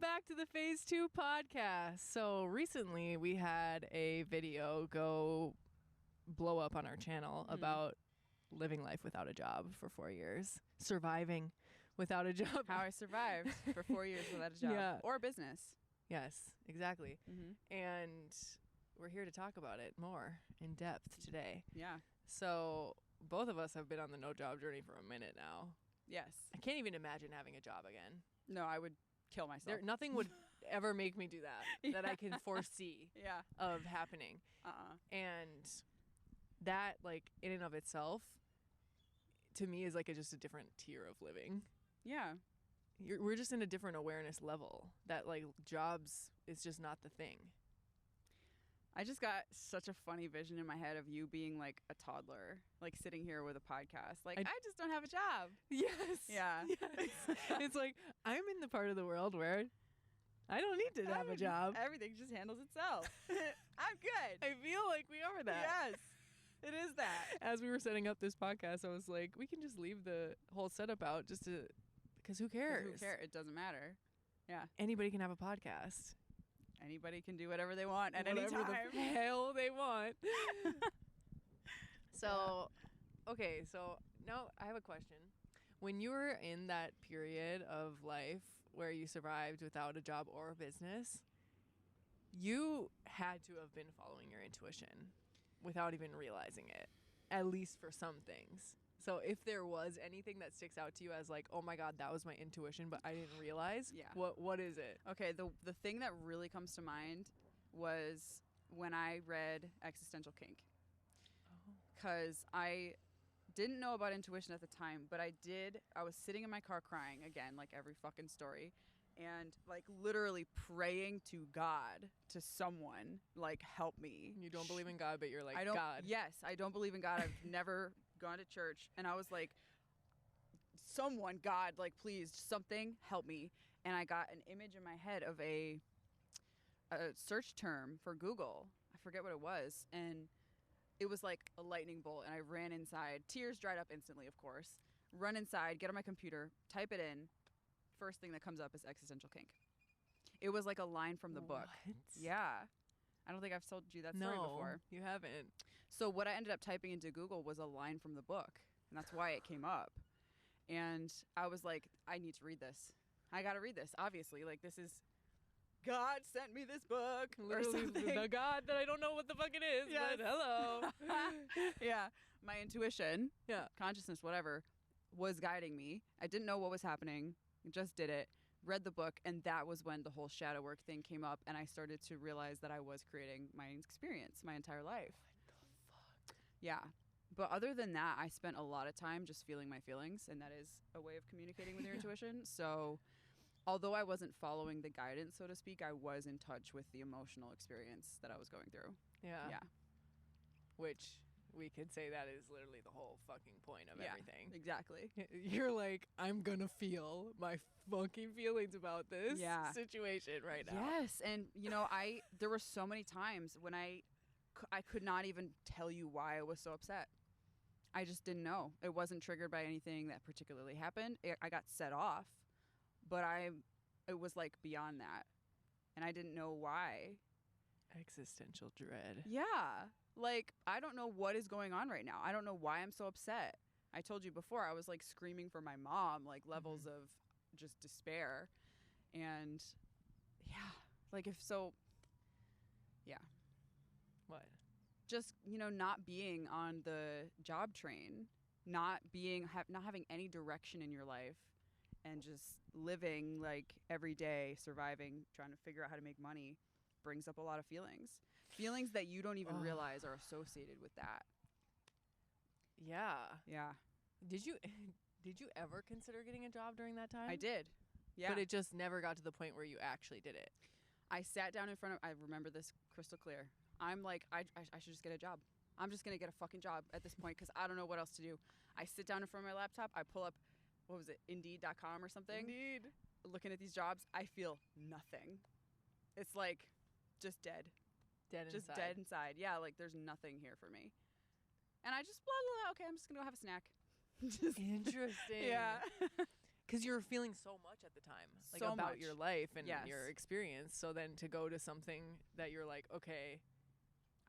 back to the Phase 2 podcast. So recently we had a video go blow up on our channel about living life without a job for 4 years. Surviving without a job. How I survived for 4 years without a job. Yeah. Or a business. Yes, exactly. Mm-hmm. And we're here to talk about it more in depth today. Yeah. So both of us have been on the no job journey for a minute now. Yes. I can't even imagine having a job again. No, I would kill myself. Nothing would ever make me do that that I can foresee Yeah. of happening. And that, like, in and of itself, to me, is like just a different tier of living. Yeah. We're just in a different awareness level that, like, jobs is just not the thing. I just got such a funny vision in my head of you being like a toddler, like sitting here with a podcast. Like, I just don't have a job. Yes. Yeah. Yes. It's like, I'm in the part of the world where I don't need to have a job. Everything just handles itself. I'm good. I feel like we are that. Yes. It is that. As we were setting up this podcast, I was like, we can just leave the whole setup out because who cares? Who cares? It doesn't matter. Yeah. Anybody can have a podcast. Anybody can do whatever they want at any Whatever time. the hell they want. So, okay, so now I have a question. When you were in that period of life where you survived without a job or a business, you had to have been following your intuition without even realizing it, at least for some things. So if there was anything that sticks out to you as like, oh my God, that was my intuition, but I didn't realize, Yeah. What is it? Okay, the thing that really comes to mind was when I read Existential Kink. Because I didn't know about intuition at the time, but I was sitting in my car crying, again, like every fucking story, and like literally praying to God, to someone, like, help me. You don't believe in God, but you're like, God. Yes, I don't believe in God. I've never gone to church. And I was like, someone, God, like, please, something, help me. And I got an image in my head of a search term for Google. I forget what it was. And it was like a lightning bolt. And I ran inside. Tears dried up instantly, of course. Run inside, get on my computer, type it in. First thing that comes up is existential kink. It was like a line from the book. What? Yeah. I don't think I've told you that story before. No, you haven't. So what I ended up typing into Google was a line from the book. And that's why it came up. And I was like, I need to read this. I got to read this, obviously. Like, this is... God sent me this book. Literally, the God that I don't know what the fuck it is, Yes. but hello. Yeah. My intuition, Yeah. consciousness, whatever, was guiding me. I didn't know what was happening. I just did it. Read the book, and that was when the whole shadow work thing came up, and I started to realize that I was creating my experience my entire life. What the fuck? Yeah. But other than that, I spent a lot of time just feeling my feelings, and that is a way of communicating with your intuition. So although I wasn't following the guidance, so to speak, I was in touch with the emotional experience that I was going through. Yeah. Yeah. Which we could say that is literally the whole fucking point of everything. Exactly. You're like, I'm gonna feel my fucking feelings about this Yeah. situation right now. Yes. And, you know, there were so many times when I could not even tell you why I was so upset. I just didn't know. It wasn't triggered by anything that particularly happened. I got set off, but it was like beyond that. And I didn't know why. Existential dread. Yeah. Like, I don't know what is going on right now. I don't know why I'm so upset. I told you before, I was like screaming for my mom, like levels of just despair. And yeah, like yeah. What? Just, you know, not being on the job train, not having any direction in your life, and just living like every day, surviving, trying to figure out how to make money, brings up a lot of feelings that you don't even realize are associated with that. Yeah. Yeah. Did you ever consider getting a job during that time? I did. Yeah. But it just never got to the point where you actually did it. I sat down in front of, I remember this crystal clear. I'm like, I should just get a job. I'm just going to get a fucking job at this point because I don't know what else to do. I sit down in front of my laptop. I pull up, what was it, Indeed.com or something? Indeed. Looking at these jobs, I feel nothing. It's like just dead. Just dead inside. Yeah, like there's nothing here for me. And I just, blah, blah, blah, okay, I'm just going to go have a snack. Interesting. Yeah. because you're feeling so much at the time, like So about much. your life and Yes. your experience. So then to go to something that you're like, okay,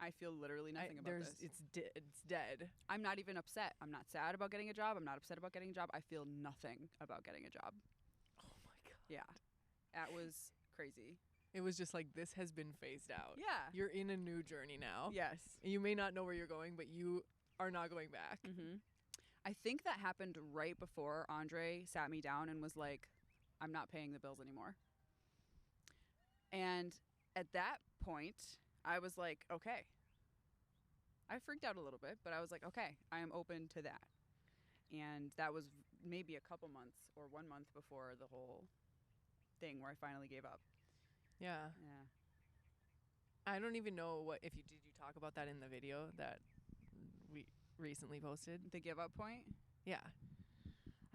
I feel literally nothing about this. it's dead. I'm not even upset. I'm not sad about getting a job. I'm not upset about getting a job. I feel nothing about getting a job. Oh my god. Yeah. That was crazy. It was just like, this has been phased out. Yeah. You're in a new journey now. Yes. You may not know where you're going, but you are not going back. Mm-hmm. I think that happened right before Andre sat me down and was like, I'm not paying the bills anymore. And at that point, I was like, okay. I freaked out a little bit, but I was like, okay, I am open to that. And that was maybe a couple months or 1 month before the whole thing where I finally gave up. Yeah. Yeah. I don't even know did you talk about that in the video that we recently posted? The give up point? Yeah.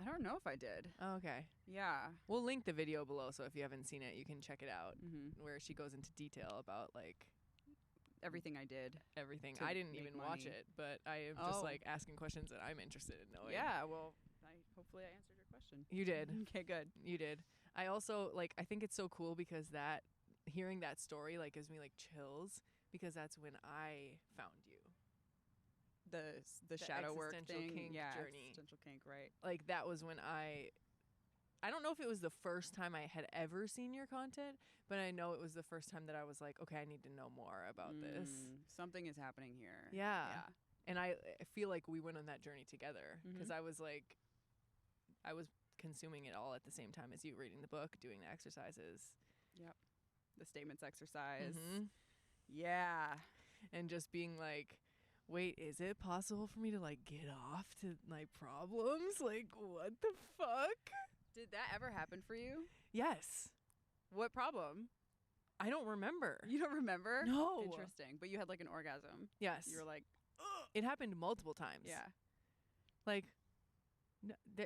I don't know if I did. Oh, okay. Yeah. We'll link the video below, so if you haven't seen it, you can check it out, Mm-hmm. where she goes into detail about like Everything I did. everything. To I didn't make even watch money. it, but I am just Oh. like asking questions that I'm interested in knowing. Yeah, well, hopefully I answered your question. You did. Okay, good. You did. I also I think it's so cool because hearing that story like gives me like chills, because that's when I found you. The shadow work existential thing. kink Yeah, journey. existential kink, right. Like that was when I don't know if it was the first time I had ever seen your content, but I know it was the first time that I was like, okay, I need to know more about this. Something is happening here. Yeah. Yeah. And I feel like we went on that journey together, because Mhm. I was consuming it all at the same time as you, reading the book, doing the exercises. The statements exercise. Mhm. Yeah. And just being like, wait, is it possible for me to like get off to my problems? Like, what the fuck? Did that ever happen for you? Yes. What problem? I don't remember. You don't remember? No. Interesting. But you had like an orgasm. Yes. You were like, It happened multiple times. yeah. Like,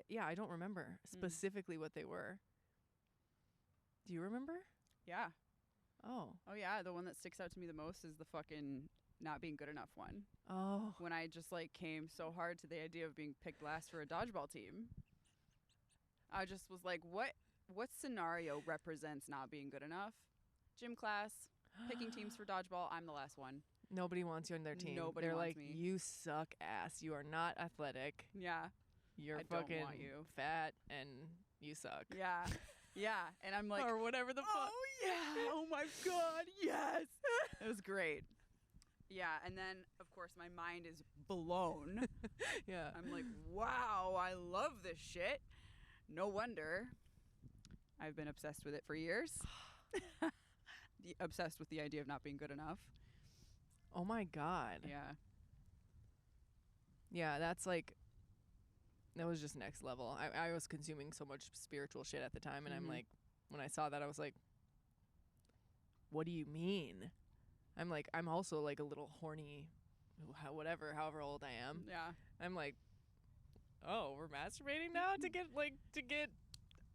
yeah, I don't remember specifically what they were. Do you remember? Yeah. Oh. Oh, yeah. The one that sticks out to me the most is the fucking not being good enough one. Oh. When I just like came so hard to the idea of being picked last for a dodgeball team. I just was like, what scenario represents not being good enough? Gym class, picking teams for dodgeball. I'm the last one. Nobody wants you on their team. Nobody They're wants like, me. you suck ass. You are not athletic. Yeah. You're I don't fucking want you. fat and you suck. Yeah. Yeah. And I'm like, or whatever the fuck. oh, yeah. Oh, my God. Yes. It was great. Yeah. And then, of course, my mind is blown. Yeah. I'm like, wow, I love this shit. No wonder I've been obsessed with it for years. Obsessed with the idea of not being good enough. Oh my God. Yeah. Yeah, that was just next level. I was consuming so much spiritual shit at the time, and I'm like, when I saw that, I was like, what do you mean? I'm also like a little horny, however old I am. Yeah. I'm like, oh, we're masturbating now to get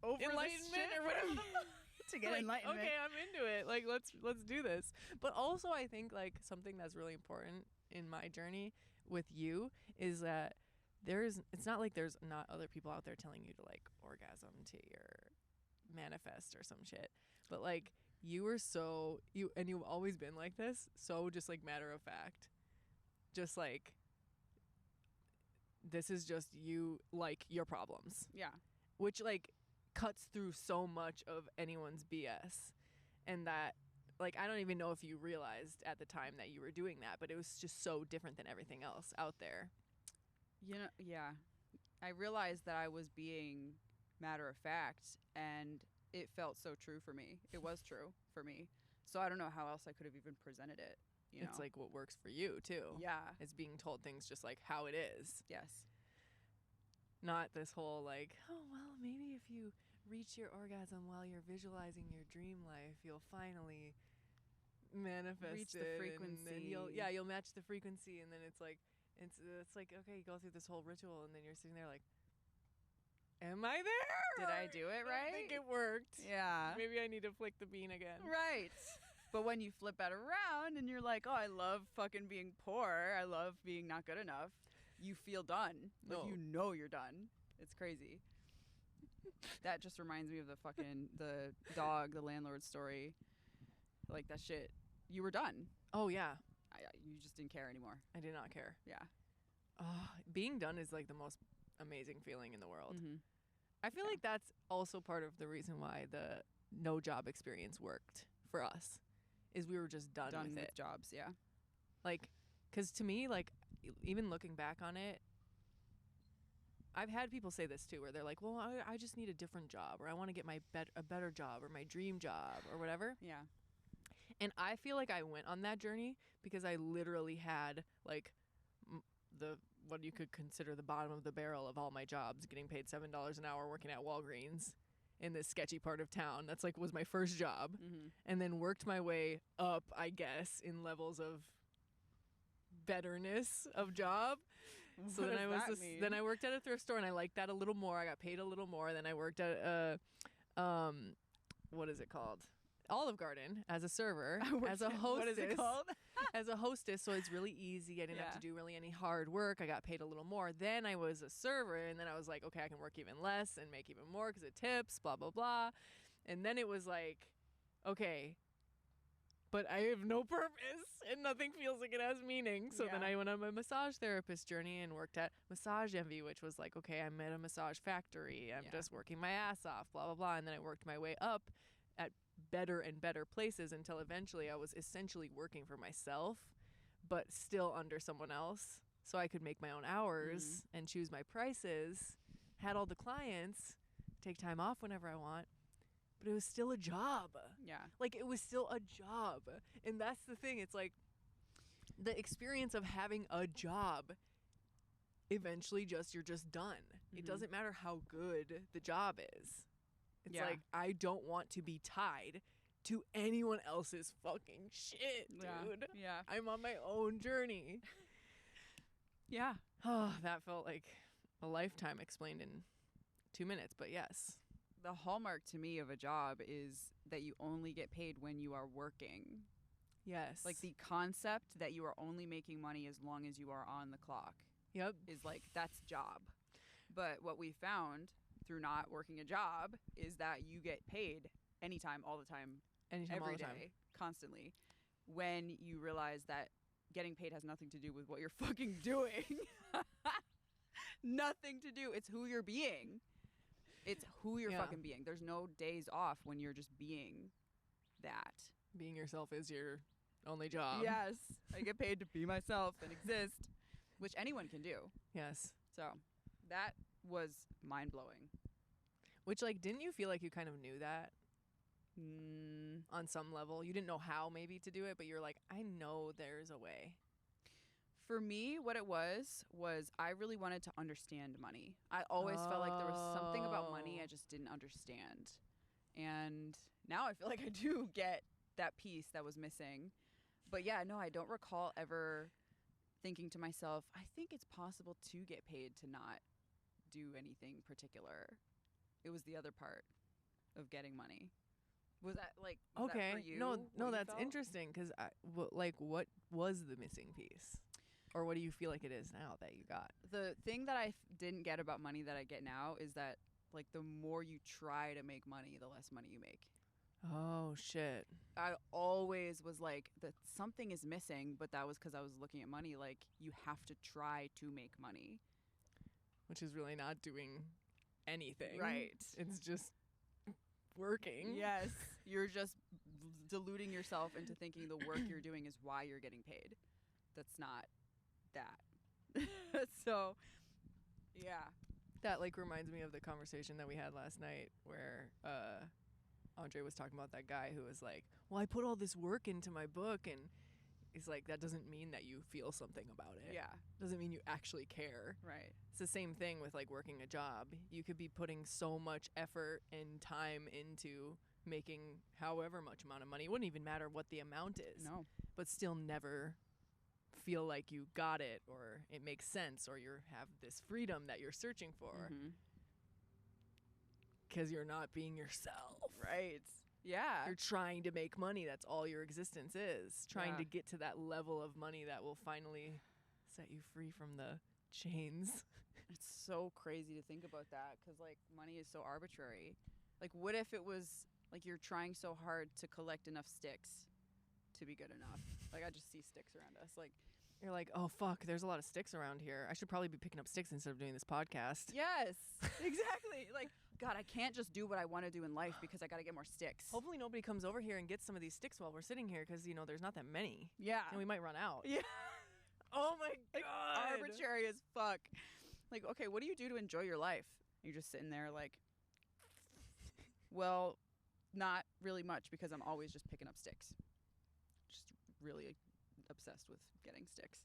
Over enlightenment or whatever. the fuck? To get Like, enlightenment. Okay, I'm into it. Like, let's do this. But also, I think like something that's really important in my journey with you is that it's not like there's not other people out there telling you to like orgasm to your manifest or some shit. But like you've always been like this, so just like matter of fact. Just like, this is just you, like, your problems. Yeah. Which like cuts through so much of anyone's BS. And that, like, I don't even know if you realized at the time that you were doing that, but it was just so different than everything else out there. You know, yeah. I realized that I was being matter of fact, and it felt so true for me. It was true for me. So I don't know how else I could have even presented it. It's like what works for you too. Yeah. It's being told things just like how it is. Yes. Not this whole like, oh well, maybe if you reach your orgasm while you're visualizing your dream life, you'll finally manifest Reach the it, frequency. and then you'll match the frequency, and then it's like okay, you go through this whole ritual, and then you're sitting there like, am I there? Did I do it right? I think it worked. Yeah. Maybe I need to flick the bean again. Right. But when you flip that around and you're like, oh, I love fucking being poor. I love being not good enough. You feel done. Like, No. you know you're done. It's crazy. That just reminds me of the dog, the landlord story. Like that shit. You were done. Oh yeah, You just didn't care anymore. I did not care. Yeah. Being done is like the most amazing feeling in the world. Mm-hmm. I feel like that's also part of the reason why the no job experience worked for us, is we were just done with it. Jobs, yeah. Like, because to me, like, even looking back on it, I've had people say this too, where they're like, well, I just need a different job, or I want to get a better job, or my dream job, or whatever. Yeah. And I feel like I went on that journey because I literally had like what you could consider the bottom of the barrel of all my jobs, getting paid $7 an hour working at Walgreens in this sketchy part of town. That's like was my first job. Mm-hmm. And then worked my way up, I guess, in levels of betterness of job. So What then does that mean? then I worked at a thrift store, and I liked that a little more. I got paid a little more. Then I worked at what is it called? Olive Garden as a server, as a hostess. What is it called? As a hostess, so it's really easy. I didn't have to do really any hard work. I got paid a little more. Then I was a server, and then I was like, okay, I can work even less and make even more because it tips, blah, blah, blah. And then it was like, okay, but I have no purpose and nothing feels like it has meaning. So then I went on my massage therapist journey and worked at Massage Envy, which was like, okay, I'm at a massage factory. I'm just working my ass off, blah, blah, blah. And then I worked my way up at better and better places until eventually I was essentially working for myself, but still under someone else. So I could make my own hours and choose my prices, had all the clients, take time off whenever I want. But it was still a job. Yeah. Like, it was still a job. And that's the thing. It's like the experience of having a job, eventually you're just done. It doesn't matter how good the job is. It's like, I don't want to be tied to anyone else's fucking shit, dude. Yeah. I'm on my own journey. Yeah. Oh, that felt like a lifetime explained in 2 minutes, but yes. The hallmark to me of a job is that you only get paid when you are working. Yes. Like the concept that you are only making money as long as you are on the clock. Yep. Is like, that's job. But what we found through not working a job is that you get paid anytime, all the time, Anytime, every all the day, time. constantly, when you realize that getting paid has nothing to do with what you're fucking doing. Nothing to do. It's who you're being. It's who you're fucking being. There's no days off when you're just being that. Being yourself is your only job. Yes. I get paid to be myself and exist, which anyone can do. Yes. So that was mind-blowing. Which, like, didn't you feel like you kind of knew that on some level? You didn't know how maybe to do it, but you're like, I know there's a way. For me, what it was I really wanted to understand money. I always felt like there was something about money I just didn't understand. And now I feel like I do get that piece that was missing. But yeah, no, I don't recall ever thinking to myself, I think it's possible to get paid to not do anything particular. It was the other part of getting money. Was that like okay? that for you? No, that's interesting because what was the missing piece, or what do you feel like it is now that you got? The thing that I didn't get about money that I get now is that like the more you try to make money, the less money you make. Oh shit! I always was like that something is missing, but that was because I was looking at money like you have to try to make money, which is really not doing anything. Right. It's just working. Yes. You're just deluding yourself into thinking the work you're doing is why you're getting paid. That's not that. So, yeah. That like reminds me of the conversation that we had last night where Andre was talking about that guy who was like, well, I put all this work into my book, and he's like, that doesn't mean that you feel something about it. Yeah. Doesn't mean you actually care. Right. It's the same thing with like working a job. You could be putting so much effort and time into making however much amount of money. It wouldn't even matter what the amount is. No. But still never feel like you got it, or it makes sense, or you have this freedom that you're searching for. Because you're not being yourself. Right. Yeah. You're trying to make money. That's all your existence is. Trying to get to that level of money that will finally set you free from the chains It's so crazy to think about that because, like, money is so arbitrary. Like, what if it was, like, you're trying so hard to collect enough sticks to be good enough? Like, I just see sticks around us. Like, You're like, oh, fuck, there's a lot of sticks around here. I should probably be picking up sticks instead of doing this podcast. yes, exactly. Like, God, I can't just do what I want to do in life because I got to get more sticks. Hopefully nobody comes over here and gets some of these sticks while we're sitting here because, there's not that many. Yeah. And we might run out. Yeah. Oh, my Like, God. arbitrary as fuck. Like, okay, what do you do to enjoy your life? You're just sitting there like, well, not really much because I'm always just picking up sticks. Just really obsessed with getting sticks.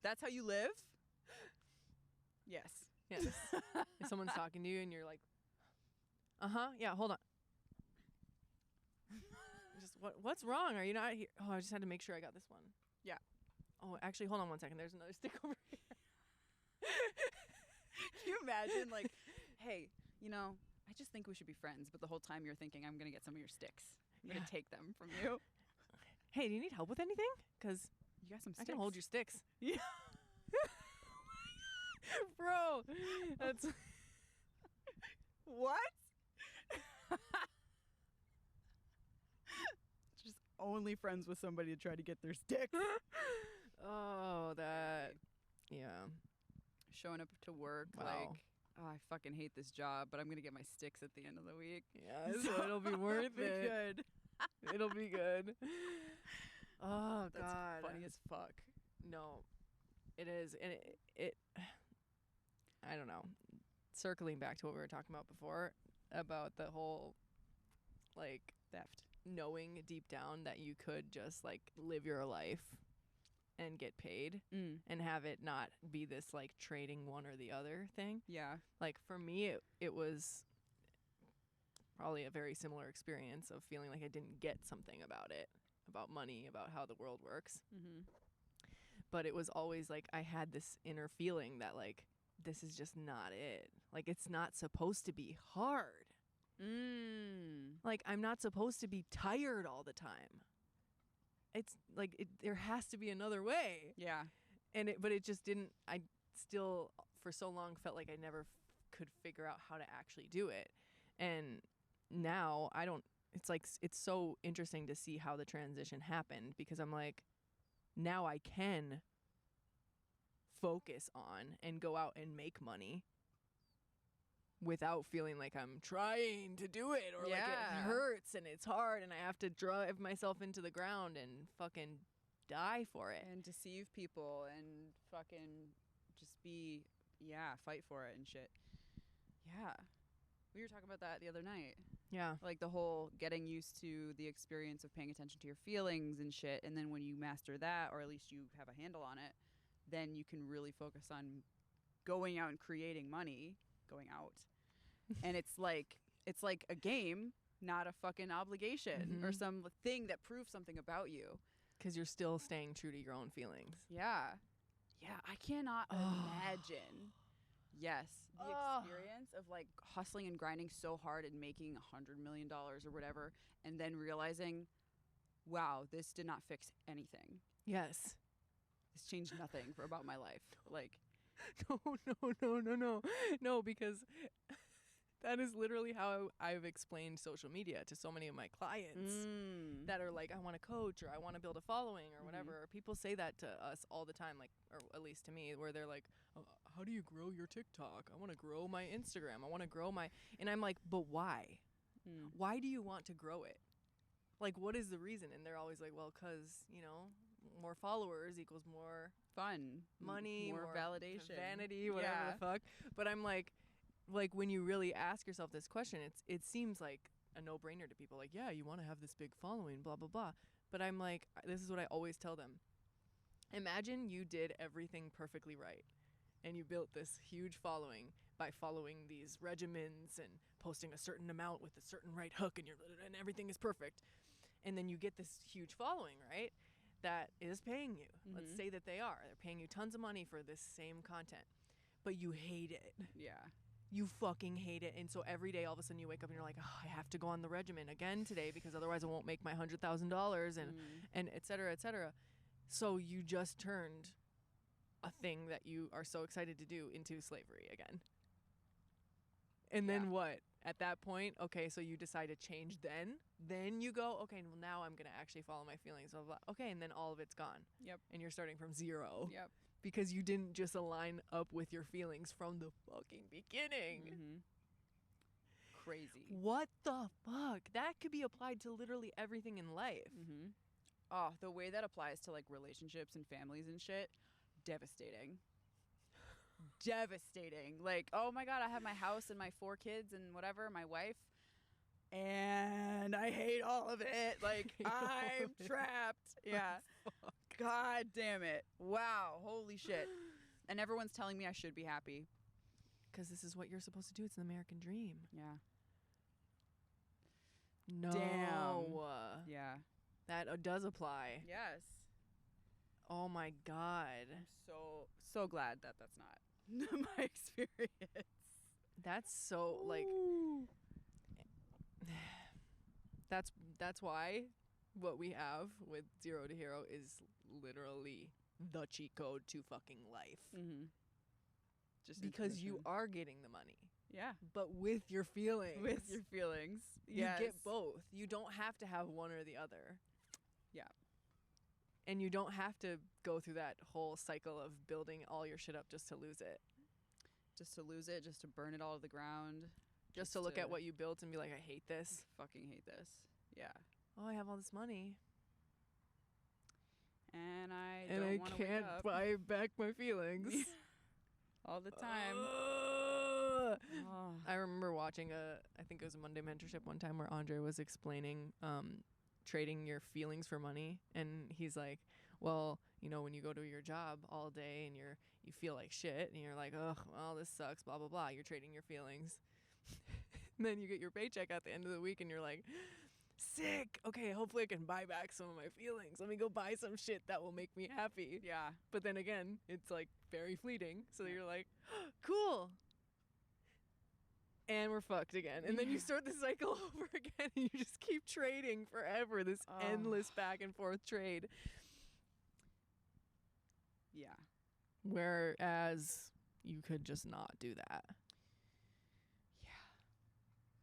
That's how you live? Yes. Yes. If someone's talking to you and you're like, yeah, hold on. Just what's wrong? Are you not here? Oh, I just had to make sure I got this one. Yeah. Oh, actually, hold on one second. There's another stick over here. Can you imagine, like, hey, I just think we should be friends, but the whole time you're thinking, I'm going to get some of your sticks. I'm going to take them from you. Hey, do you need help with anything? Because You got some I sticks. can hold your sticks. Yeah. Bro, that's... What? Just only friends with somebody to try to get their sticks. Oh, that... Yeah. Showing up to work Wow. like, oh, I fucking hate this job, but I'm going to get my sticks at the end of the week. Yeah, so it'll be worth it. Good. It'll be good. Oh, That's God. funny as fuck. No, it is. And it I don't know. Circling back to what we were talking about before, about the whole, like, Theft. knowing deep down that you could just, like, live your life and get paid and have it not be this, like, trading one or the other thing. Yeah. Like, for me, it was probably a very similar experience of feeling like I didn't get something about it, about money, about how the world works. Mm-hmm. But it was always like I had this inner feeling that, like, this is just not it. Like, it's not supposed to be hard. Like, I'm not supposed to be tired all the time. It's like there has to be another way. Yeah. But it just didn't. I still, for so long, felt like I never could figure out how to actually do it. And now I don't. It's like it's so interesting to see how the transition happened, because I'm like, now I can focus on and go out and make money without feeling like I'm trying to do it, or like it hurts and it's hard and I have to drive myself into the ground and fucking die for it. And deceive people and fucking just be, fight for it and shit. Yeah. We were talking about that the other night. Yeah. Like the whole getting used to the experience of paying attention to your feelings and shit. And then when you master that, or at least you have a handle on it, then you can really focus on going out and creating money, going out. And it's like a game, not a fucking obligation or some thing that proves something about you. Because you're still staying true to your own feelings. Yeah. Yeah, I cannot imagine. Yes, the experience of like hustling and grinding so hard and making $100 million or whatever, and then realizing, wow, this did not fix anything. Yes. This changed nothing about my life. Like, No, because that is literally how I've explained social media to so many of my clients that are like, I want to coach, or I want to build a following, or whatever. Or people say that to us all the time, like, or at least to me, where they're like, how do you grow your TikTok? I want to grow my Instagram. I want to grow my, and I'm like, but why? Why do you want to grow it? Like, what is the reason? And they're always like, well, 'cause, more followers equals more fun, money, more validation, vanity, whatever the fuck. But I'm like when you really ask yourself this question, it seems like a no-brainer to people. Like, yeah, you want to have this big following, blah blah blah. But I'm like, this is what I always tell them. Imagine you did everything perfectly right, and you built this huge following by following these regimens and posting a certain amount with a certain right hook, and everything is perfect. And then you get this huge following, right? That is paying you. Let's say that they are. They're paying you tons of money for this same content, but you hate it. Yeah. You fucking hate it. And so every day, all of a sudden, you wake up and you're like, I have to go on the regimen again today because otherwise I won't make my $100,000 and et cetera, et cetera. So you just turned a thing that you are so excited to do into slavery again. And then Yeah. what? At that point, okay, so you decide to change then you go, okay, well, now I'm going to actually follow my feelings, blah, blah, blah. Okay, and then all of it's gone. Yep. And you're starting from zero. Yep. Because you didn't just align up with your feelings from the fucking beginning. Mm-hmm. Crazy. What the fuck? That could be applied to literally everything in life. Mm-hmm. Oh, the way that applies to like relationships and families and shit, devastating. Devastating. Like, oh my God, I have my house and my 4 kids and whatever, my wife, and I hate all of it. Like, I'm trapped. Yeah. God damn it. Wow. Holy shit. And everyone's telling me I should be happy. Because this is what you're supposed to do. It's an American dream. Yeah. No. Damn. Yeah. That does apply. Yes. Oh my God. I'm so glad that that's not my experience. That's so like that's why what we have with Zero to Hero is literally the cheat code to fucking life. Mm-hmm. Just because you intuition. are getting the money. Yeah. But with your feelings. With your feelings. You get both. You don't have to have one or the other. Yeah. And you don't have to go through that whole cycle of building all your shit up just to lose it. Just to lose it, just to burn it all to the ground. Just to look at what you built and be like, I hate this. Fucking hate this. Yeah. Oh, I have all this money. And I and don't I want to wake can't up buy back my feelings. all the time. I remember watching I think it was a Monday mentorship one time where Andre was explaining trading your feelings for money, and he's like, well, you know, when you go to your job all day and you feel like shit and you're like, ugh, well, this sucks, blah blah blah, you're trading your feelings. And then you get your paycheck at the end of the week and you're like, sick, okay, hopefully I can buy back some of my feelings, let me go buy some shit that will make me happy. Yeah. But then again, it's like very fleeting, so you're like, cool, and we're fucked again. And then you start the cycle over again, and you just keep trading forever, this endless back and forth trade. Yeah. Whereas you could just not do that. Yeah.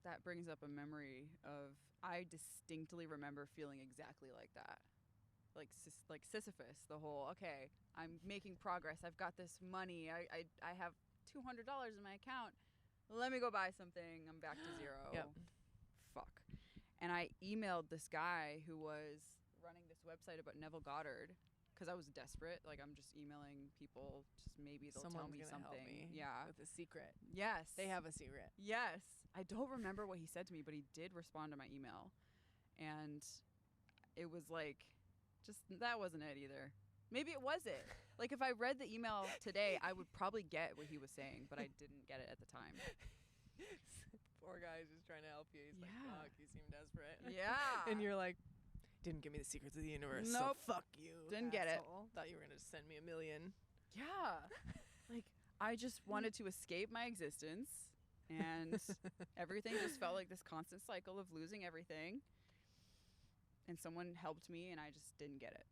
That brings up a memory of, I distinctly remember feeling exactly like that. Like Sisyphus, the whole, okay, I'm making progress. I've got this money. I have $200 in my account. Let me go buy something. I'm back to zero. Yep. Fuck. And I emailed this guy who was running this website about Neville Goddard because I was desperate. Like, I'm just emailing people. Just maybe they'll tell me Someone's gonna something. help me Yeah. with a secret. Yes. They have a secret. Yes. I don't remember what he said to me, but he did respond to my email. And it was like, just, that wasn't it either. Maybe it was it. Like, if I read the email today, I would probably get what he was saying, but I didn't get it at the time. Poor guy's just trying to help you. He's like, fuck, you seem desperate. Yeah. And you're like, didn't give me the secrets of the universe. Nope. So fuck you. Didn't get it. Thought you were going to send me $1 million. Yeah. Like, I just wanted to escape my existence, and everything just felt like this constant cycle of losing everything. And someone helped me, and I just didn't get it.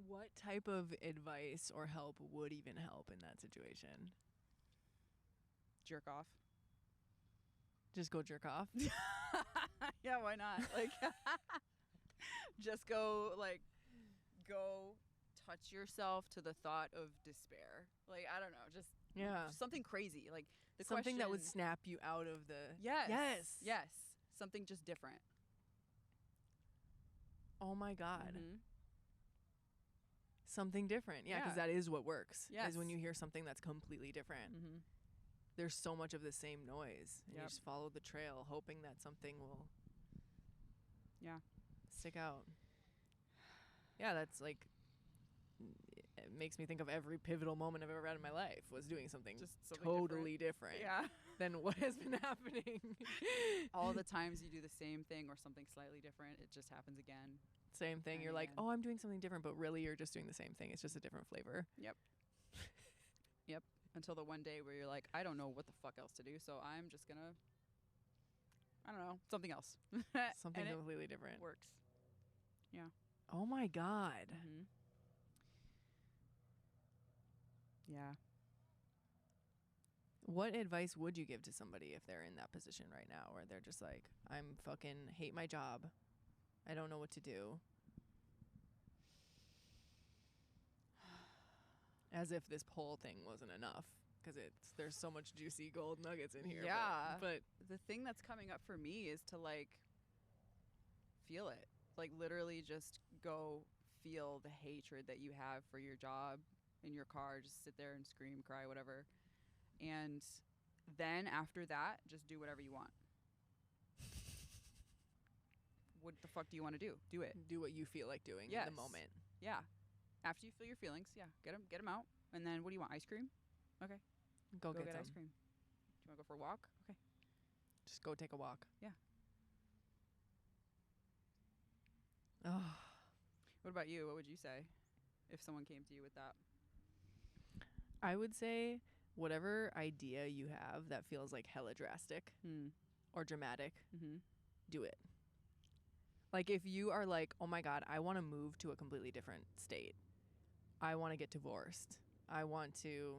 What type of advice or help would even help in that situation? Jerk off. Just go jerk off? Yeah, why not? Like, just go touch yourself to the thought of despair. Like, I don't know, just something crazy. Like, the something that would question- snap you out of the... Yes. Yes. Something just different. Oh my God. Mm-hmm. Something different. Yeah, because that is what works. Yes. Is when you hear something that's completely different. Mm-hmm. There's so much of the same noise. And Yep. you just follow the trail, hoping that something will stick out. Yeah, that's like... It makes me think of every pivotal moment I've ever had in my life was doing something Just something totally different, Yeah. than what has been happening. All the times you do the same thing or something slightly different, it just happens again. Same thing. And You're like, again. oh, I'm doing something different, but really you're just doing the same thing. It's just a different flavor. Yep. Until the one day where you're like, I don't know what the fuck else to do, so I'm just gonna, I don't know, something else. Something And it completely different. works. Oh my God. Mm-hmm. Yeah. What advice would you give to somebody if they're in that position right now where they're just like, I'm fucking hate my job. I don't know what to do. As if this whole thing wasn't enough, because there's so much juicy gold nuggets in here. Yeah. But The thing that's coming up for me is to like feel it. Like literally just go feel the hatred that you have for your job in your car. Just sit there and scream, cry, whatever. And then after that, just do whatever you want. What the fuck do you want to do? Do it. do what you feel like doing Yes. in the moment. Yeah. After you feel your feelings, yeah, get them out. And then what do you want? Ice cream? Okay. Go get ice some. cream. Do you want to go for a walk? Okay. Just go take a walk. Yeah. Oh, What about you? What would you say if someone came to you with that? I would say whatever idea you have that feels like hella drastic or dramatic, Mm-hmm. do it. Like if you are like, oh my God, I want to move to a completely different state. I want to get divorced. I want to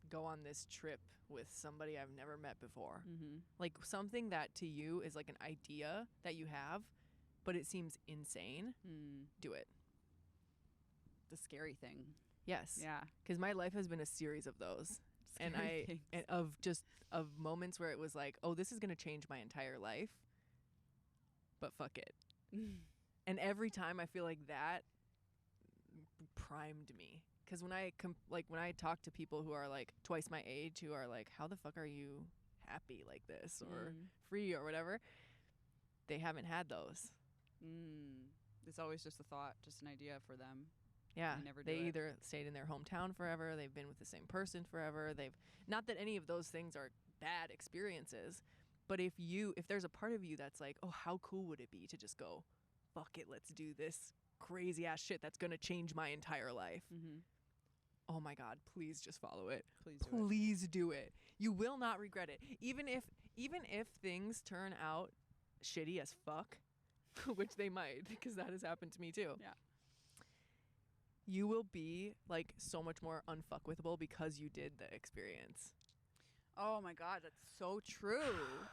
go on this trip with somebody I've never met before. Mm-hmm. Like something that to you is like an idea that you have, but it seems insane. Do it. The scary thing. Yes. Yeah. Because my life has been a series of those. And Scary things. of moments where it was like, oh, this is going to change my entire life, but fuck it. And every time I feel like that primed me. Because when I talk to people who are like twice my age, who are like, how the fuck are you happy like this or free or whatever, they haven't had those. It's always just a thought, just an idea for them. Yeah, never do they it. either stayed in their hometown forever, they've been with the same person forever. Not that any of those things are bad experiences, but if there's a part of you that's like, oh, how cool would it be to just go, fuck it, let's do this crazy ass shit that's gonna change my entire life. Mm-hmm. Oh my God, please just follow it. Please do it. You will not regret it. Even if things turn out shitty as fuck, which they might, because that has happened to me too. Yeah. You will be like so much more unfuckwithable because you did the experience. Oh my God, that's so true.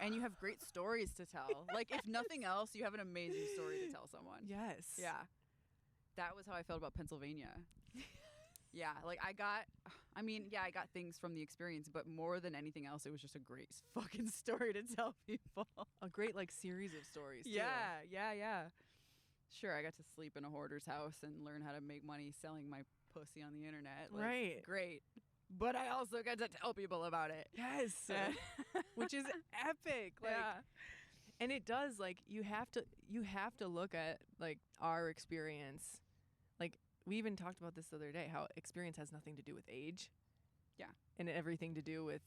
And you have great stories to tell. Like if nothing else, you have an amazing story to tell someone. Yes. Yeah. That was how I felt about Pennsylvania. Yeah, like I got things from the experience, but more than anything else, it was just a great fucking story to tell people. A great like series of stories. Yeah. Sure, I got to sleep in a hoarder's house and learn how to make money selling my pussy on the internet. Like, right. Great. But I also got to tell people about it. Yes. Which is epic. Like, yeah. And it does, like, you have to look at like our experience. Like we even talked about this the other day, how experience has nothing to do with age. Yeah. And everything to do with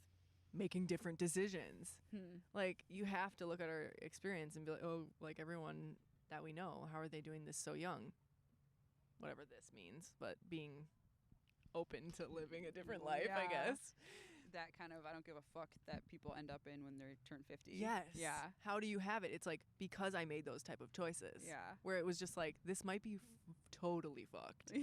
making different decisions. Like you have to look at our experience and be like, oh, like everyone that we know, how are they doing this so young? Whatever this means, but being open to living a different life, I guess. That kind of, I don't give a fuck that people end up in when they turn 50. Yes. Yeah. How do you have it? It's like, because I made those type of choices. Yeah. Where it was just like, this might be totally fucked.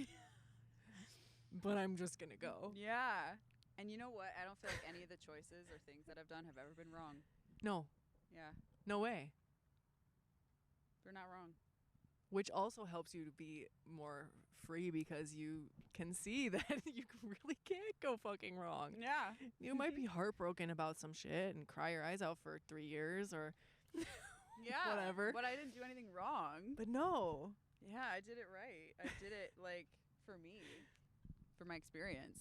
But I'm just going to go. Yeah. And you know what? I don't feel like any of the choices or things that I've done have ever been wrong. No. Yeah. No way. They're not wrong. Which also helps you to be more free because you can see that you really can't go fucking wrong. Yeah. You might be heartbroken about some shit and cry your eyes out for 3 years or yeah, whatever. But I didn't do anything wrong. But no. Yeah, I did it right. I did it like for me, for my experience.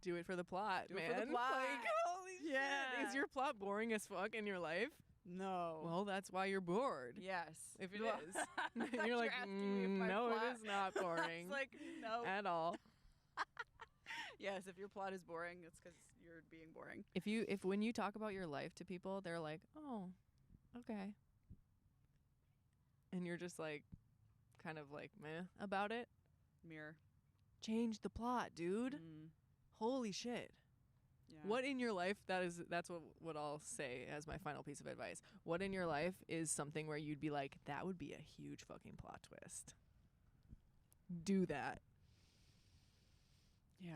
Do it for the plot, Do it man. for the plot. Like, holy shit. Is your plot boring as fuck in your life? No. Well, that's why you're bored. Yes. If it Well, is. You're like, asking me if my no, plot- it is not boring. It's like, no. At all. Yes, if your plot is boring, it's because you're being boring. If when you talk about your life to people, they're like, oh, okay. And you're just like, kind of like, meh about it. Mirror. Change the plot, dude. Holy shit. Yeah. What in your life, that's what I'll say as my final piece of advice. What in your life is something where you'd be like, that would be a huge fucking plot twist? do that. Yeah.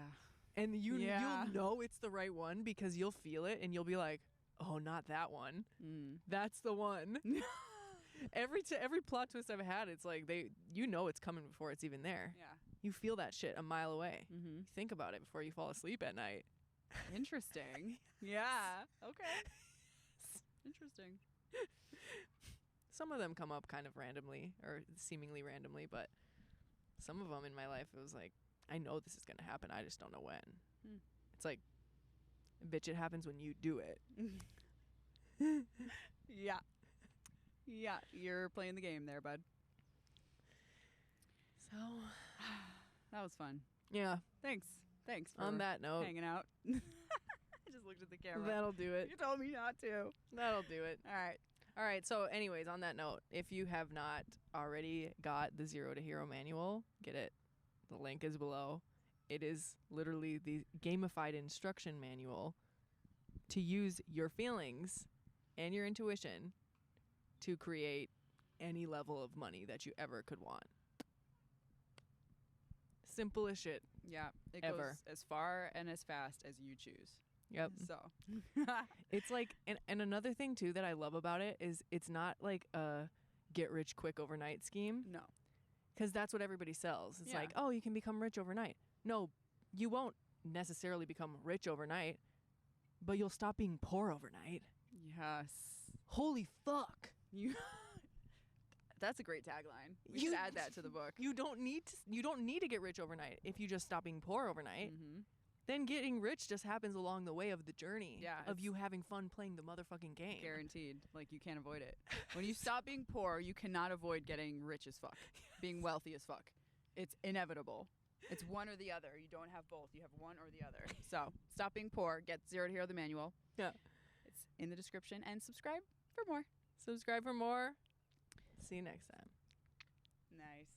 And Yeah. you'll know it's the right one because you'll feel it and you'll be like, oh, not that one. That's the one. Every plot twist I've had, it's like it's coming before it's even there. Yeah. You feel that shit a mile away. Mm-hmm. You think about it before you fall asleep at night. Interesting. Yeah. Okay. Interesting. Some of them come up kind of randomly or seemingly randomly, but some of them in my life, it was like, I know this is going to happen. I just don't know when. It's like, bitch, it happens when you do it. Yeah. Yeah. You're playing the game there, bud. So, that was fun. yeah. Thanks for On that note, hanging out. I just looked at the camera. that'll do it. You told me not to. That'll do it. All right. So anyways, on that note, if you have not already got the Zero to Hero manual, get it. The link is below. It is literally the gamified instruction manual to use your feelings and your intuition to create any level of money that you ever could want. Simple as shit. Yeah. It Ever. goes as far and as fast as you choose. Yep. So. It's like, and another thing too that I love about it is it's not like a get rich quick overnight scheme. No. Because that's what everybody sells. It's Yeah. like, oh, you can become rich overnight. No, you won't necessarily become rich overnight, but you'll stop being poor overnight. Yes. Holy fuck. That's a great tagline. We should add that to the book. You don't need to get rich overnight if you just stop being poor overnight. Mm-hmm. Then getting rich just happens along the way of the journey Yeah, of you having fun playing the motherfucking game. Guaranteed. Like, you can't avoid it. When you stop being poor, you cannot avoid getting rich as fuck. Being wealthy as fuck. It's inevitable. It's one or the other. You don't have both. You have one or the other. So, stop being poor. Get Zero to Hero the manual. Yeah. It's in the description. And subscribe for more. Subscribe for more. See you next time. Nice.